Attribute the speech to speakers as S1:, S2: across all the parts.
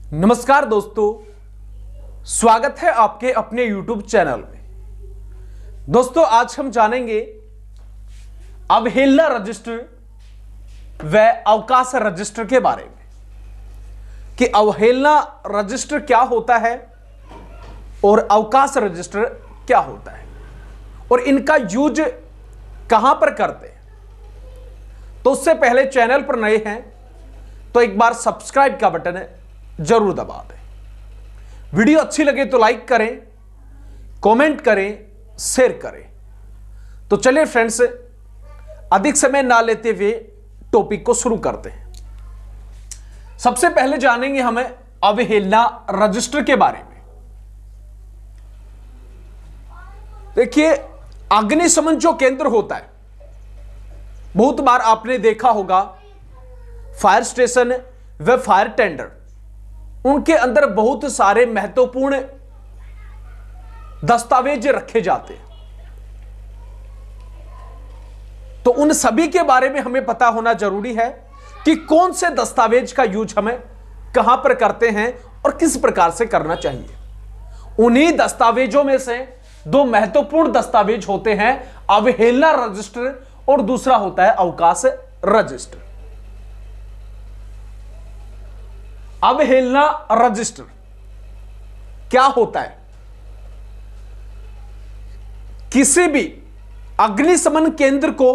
S1: नमस्कार दोस्तों, स्वागत है आपके अपने YouTube चैनल में। दोस्तों, आज हम जानेंगे अवहेलना रजिस्टर व अवकाश रजिस्टर के बारे में कि अवहेलना रजिस्टर क्या होता है और अवकाश रजिस्टर क्या होता है और इनका यूज कहां पर करते हैं। तो उससे पहले चैनल पर नए हैं तो एक बार सब्सक्राइब का बटन जरूर दबा दें। वीडियो अच्छी लगे तो लाइक करें, कमेंट करें, शेयर करें। तो चलिए फ्रेंड्स, अधिक समय ना लेते हुए टॉपिक को शुरू करते हैं। सबसे पहले जानेंगे हमें अवहेलना रजिस्टर के बारे में। देखिए, अग्निशमन जो केंद्र होता है, बहुत बार आपने देखा होगा फायर स्टेशन व फायर टेंडर, उनके अंदर बहुत सारे महत्वपूर्ण दस्तावेज रखे जाते हैं। तो उन सभी के बारे में हमें पता होना जरूरी है कि कौन से दस्तावेज का यूज हमें कहां पर करते हैं और किस प्रकार से करना चाहिए। उन्हीं दस्तावेजों में से दो महत्वपूर्ण दस्तावेज होते हैं, अवहेलना रजिस्टर और दूसरा होता है अवकाश रजिस्टर। अवहेलना रजिस्टर क्या होता है? किसी भी अग्निशमन केंद्र को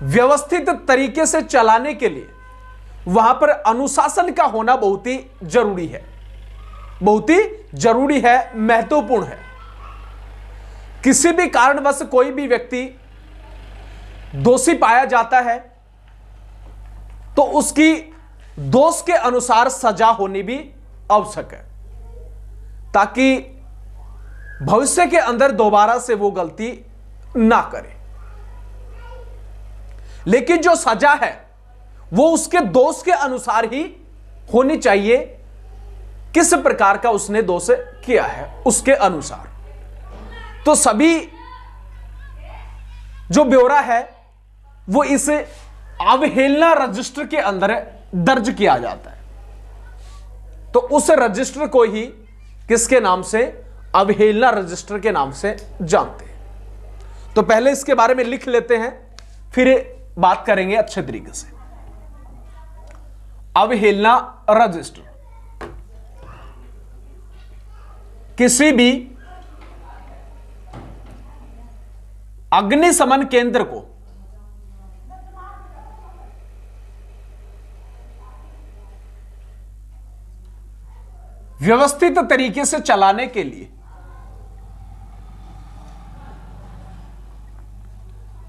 S1: व्यवस्थित तरीके से चलाने के लिए वहां पर अनुशासन का होना बहुत ही जरूरी है, बहुत ही जरूरी है, महत्वपूर्ण है। किसी भी कारणवश कोई भी व्यक्ति दोषी पाया जाता है तो उसकी दोष के अनुसार सजा होनी भी आवश्यक है, ताकि भविष्य के अंदर दोबारा से वो गलती ना करे। लेकिन जो सजा है वो उसके दोष के अनुसार ही होनी चाहिए, किस प्रकार का उसने दोष किया है उसके अनुसार। तो सभी जो ब्यौरा है वो इस अवहेलना रजिस्टर के अंदर दर्ज किया जाता है। तो उस रजिस्टर को ही किसके नाम से, अवहेलना रजिस्टर के नाम से जानते हैं। तो पहले इसके बारे में लिख लेते हैं, फिर बात करेंगे अच्छे तरीके से। अवहेलना रजिस्टर किसी भी अग्निशमन केंद्र को व्यवस्थित तरीके से चलाने के लिए,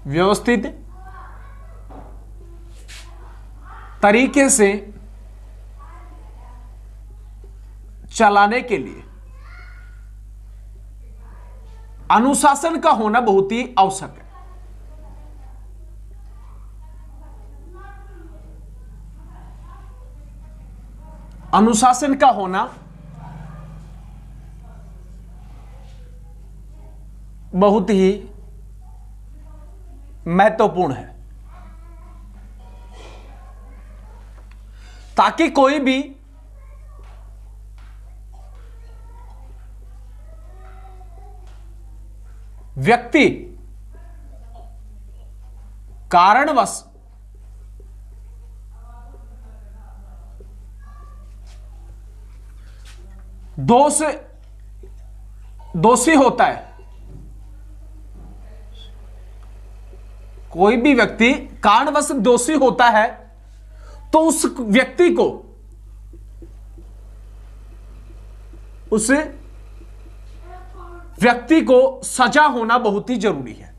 S1: व्यवस्थित तरीके से चलाने के लिए अनुशासन का होना बहुत ही आवश्यक है। अनुशासन का होना बहुत ही महत्वपूर्ण है, ताकि कोई भी व्यक्ति कारणवश दोषी होता है, कोई भी व्यक्ति कारणवश दोषी होता है तो उस व्यक्ति को सजा होना बहुत ही जरूरी है।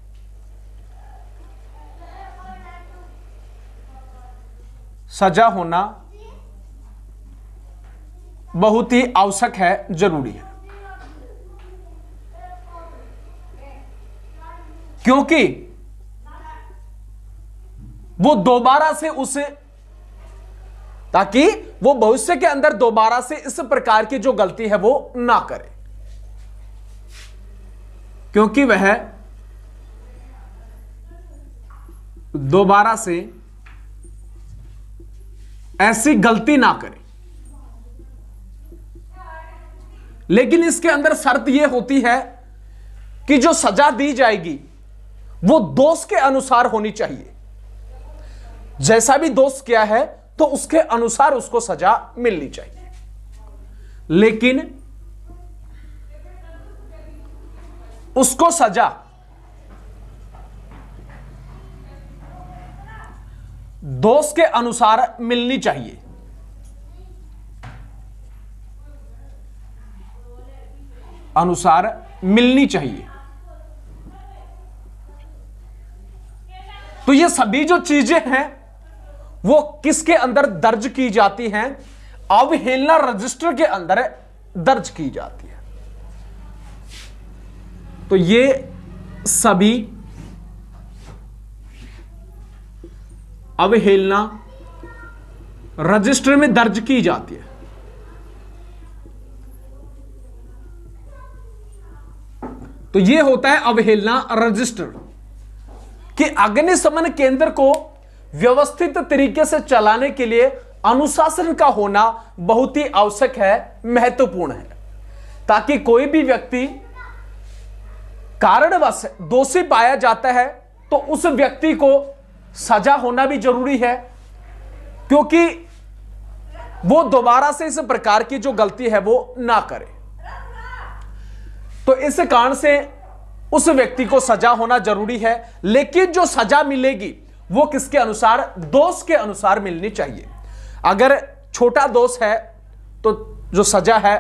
S1: सजा होना बहुत ही आवश्यक है, जरूरी है, क्योंकि वो दोबारा से ताकि वो भविष्य के अंदर दोबारा से इस प्रकार की जो गलती है वो ना करे, क्योंकि वह दोबारा से ऐसी गलती ना करे। लेकिन इसके अंदर शर्त यह होती है कि जो सजा दी जाएगी वो दोष के अनुसार होनी चाहिए। जैसा भी दोष किया है तो उसके अनुसार उसको सजा मिलनी चाहिए। लेकिन उसको सजा दोष के अनुसार मिलनी चाहिए। अनुसार मिलनी चाहिए। तो ये सभी जो चीजें हैं वो किसके अंदर दर्ज की जाती हैं? अवहेलना रजिस्टर के अंदर दर्ज की जाती है। तो ये सभी अवहेलना रजिस्टर में दर्ज की जाती है। तो ये होता है अवहेलना रजिस्टर कि अग्निशमन केंद्र को व्यवस्थित तरीके से चलाने के लिए अनुशासन का होना बहुत ही आवश्यक है, महत्वपूर्ण है, ताकि कोई भी व्यक्ति कारणवश दोषी पाया जाता है तो उस व्यक्ति को सजा होना भी जरूरी है, क्योंकि वो दोबारा से इस प्रकार की जो गलती है वो ना करे। तो इस कारण से उस व्यक्ति को सजा होना जरूरी है। लेकिन जो सजा मिलेगी वो किसके अनुसार? दोष के अनुसार मिलनी चाहिए। अगर छोटा दोष है तो जो सजा है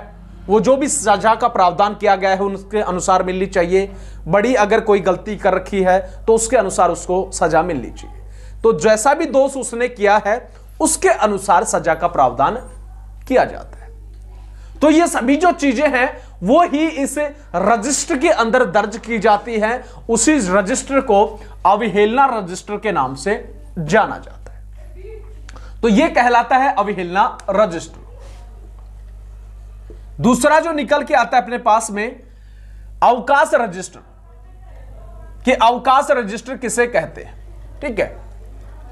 S1: वो जो भी सजा का प्रावधान किया गया है उसके अनुसार मिलनी चाहिए। बड़ी अगर कोई गलती कर रखी है तो उसके अनुसार उसको सजा मिलनी चाहिए। तो जैसा भी दोष उसने किया है उसके अनुसार सजा का प्रावधान किया जाता है। तो ये सभी जो चीजें हैं वो ही इस रजिस्टर के अंदर दर्ज की जाती हैं। उसी रजिस्टर को अवहेलना रजिस्टर के नाम से जाना जाता है। तो ये कहलाता है अवहेलना रजिस्टर। दूसरा जो निकल के आता है अपने पास में, अवकाश रजिस्टर। कि अवकाश रजिस्टर किसे कहते हैं? ठीक है,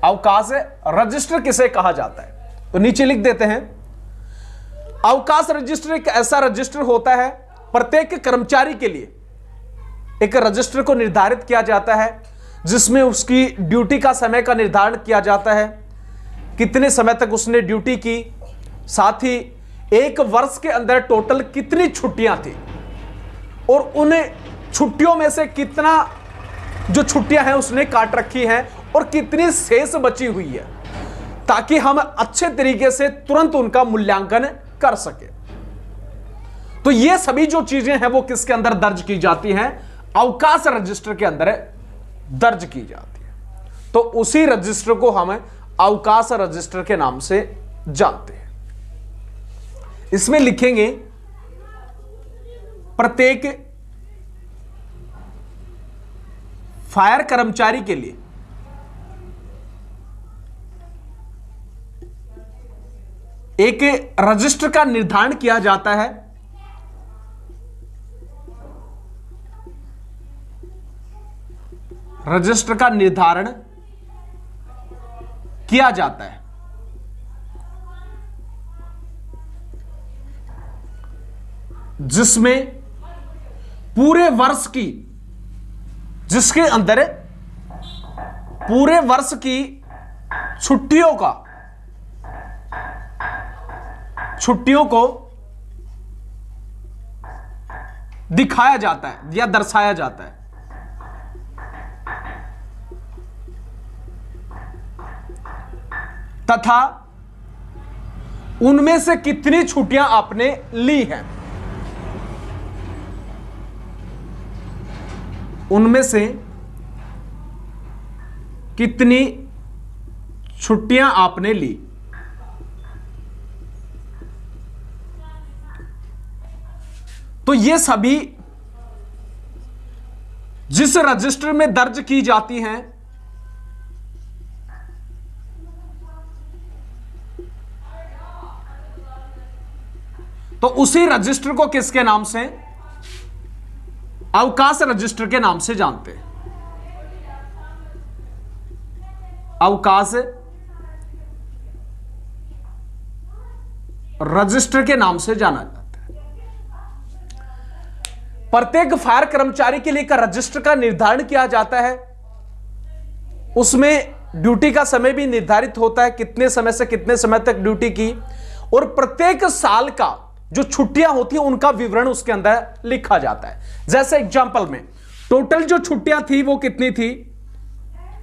S1: अवकाश रजिस्टर किसे कहा जाता है? तो नीचे लिख देते हैं, अवकाश रजिस्टर एक ऐसा रजिस्टर होता है, प्रत्येक कर्मचारी के लिए एक रजिस्टर को निर्धारित किया जाता है जिसमें उसकी ड्यूटी का समय का निर्धारण किया जाता है, कितने समय तक उसने ड्यूटी की, साथ ही एक वर्ष के अंदर टोटल कितनी छुट्टियां थी और उन छुट्टियों में से कितना जो छुट्टियां हैं उसने काट रखी हैं और कितनी शेष बची हुई है, ताकि हम अच्छे तरीके से तुरंत उनका मूल्यांकन कर सके। तो ये सभी जो चीजें हैं वो किसके अंदर दर्ज की जाती हैं? अवकाश रजिस्टर के अंदर दर्ज की जाती है। तो उसी रजिस्टर को हम अवकाश रजिस्टर के नाम से जानते हैं। इसमें लिखेंगे प्रत्येक फायर कर्मचारी के लिए एक रजिस्टर का निर्धारण किया जाता है। रजिस्टर का निर्धारण किया जाता है जिसमें पूरे वर्ष की, जिसके अंदर पूरे वर्ष की छुट्टियों को दिखाया जाता है या दर्शाया जाता है। तथा उनमें से कितनी छुट्टियां आपने ली हैं, उनमें से कितनी छुट्टियां आपने ली। तो ये सभी जिस रजिस्टर में दर्ज की जाती हैं तो उसी रजिस्टर को किसके नाम से? अवकाश रजिस्टर के नाम से जानते हैं। अवकाश रजिस्टर के नाम से जाना जाता है। प्रत्येक फायर कर्मचारी के लिए का रजिस्टर का निर्धारण किया जाता है। उसमें ड्यूटी का समय भी निर्धारित होता है, कितने समय से कितने समय तक ड्यूटी की, और प्रत्येक साल का जो छुट्टियां होती हैं उनका विवरण उसके अंदर लिखा जाता है। जैसे एग्जांपल में टोटल जो छुट्टियां थी वो कितनी थी?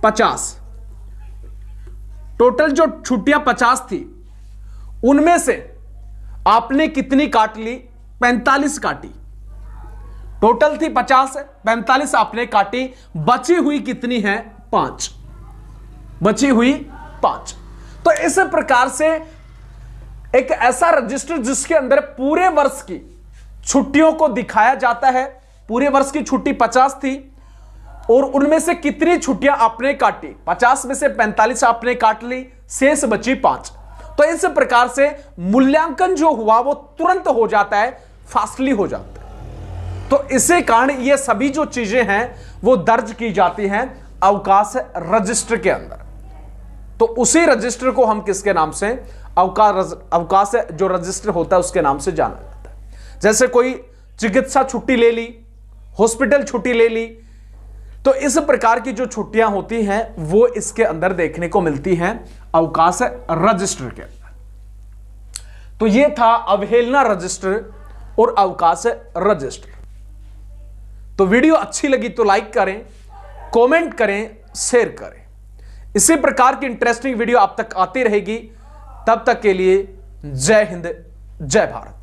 S1: 50। टोटल जो छुट्टियां 50 थी, उनमें से आपने कितनी काट ली? 45 काटी। टोटल थी 50, 45 आपने काटी, बची हुई कितनी है? 5। बची हुई 5। तो इस प्रकार से एक ऐसा रजिस्टर जिसके अंदर पूरे वर्ष की छुट्टियों को दिखाया जाता है। पूरे वर्ष की छुट्टी 50 थी और उनमें से कितनी छुट्टियां आपने काटी? 50 में से 45 आपने काट ली, शेष बची 5। तो इस प्रकार से मूल्यांकन जो हुआ वो तुरंत हो जाता है, फास्टली हो जाता है। तो इसी कारण ये सभी जो चीजें हैं वो दर्ज की जाती हैं अवकाश रजिस्टर के अंदर। तो उसी रजिस्टर को हम किसके नाम से, अवकाश जो रजिस्टर होता है उसके नाम से जाना जाता है। जैसे कोई चिकित्सा छुट्टी ले ली, हॉस्पिटल छुट्टी ले ली, तो इस प्रकार की जो छुट्टियां होती हैं वो इसके अंदर देखने को मिलती हैं अवकाश रजिस्टर के अंदर। तो ये था अवहेलना रजिस्टर और अवकाश रजिस्टर। तो वीडियो अच्छी लगी तो लाइक करें, कमेंट करें, शेयर करें। इसी प्रकार की इंटरेस्टिंग वीडियो आप तक आती रहेगी। तब तक के लिए जय हिंद, जय भारत।